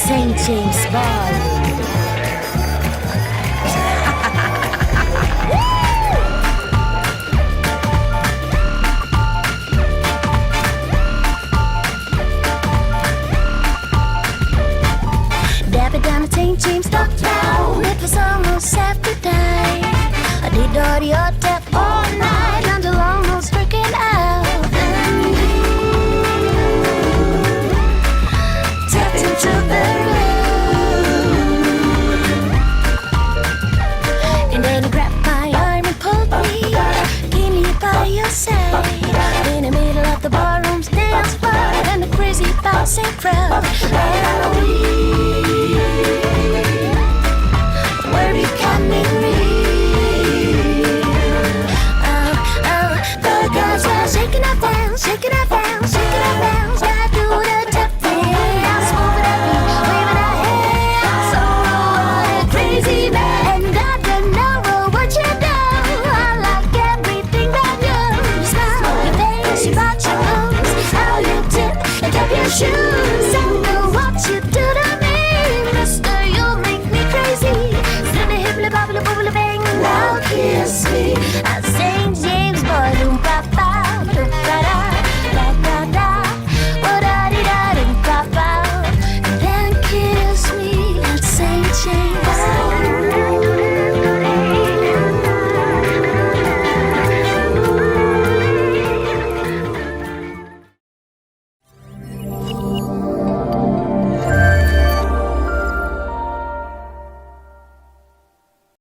St. James Ballroom. Dappy down at St. James Downtown. It was almost after time. I did dirty hot tap all night until almost freaking out. Tapped into the room, and then he grabbed my arm and pulled me keenly by your side. In the middle of the ballroom's dance floor and the crazy bouncing crowd. And we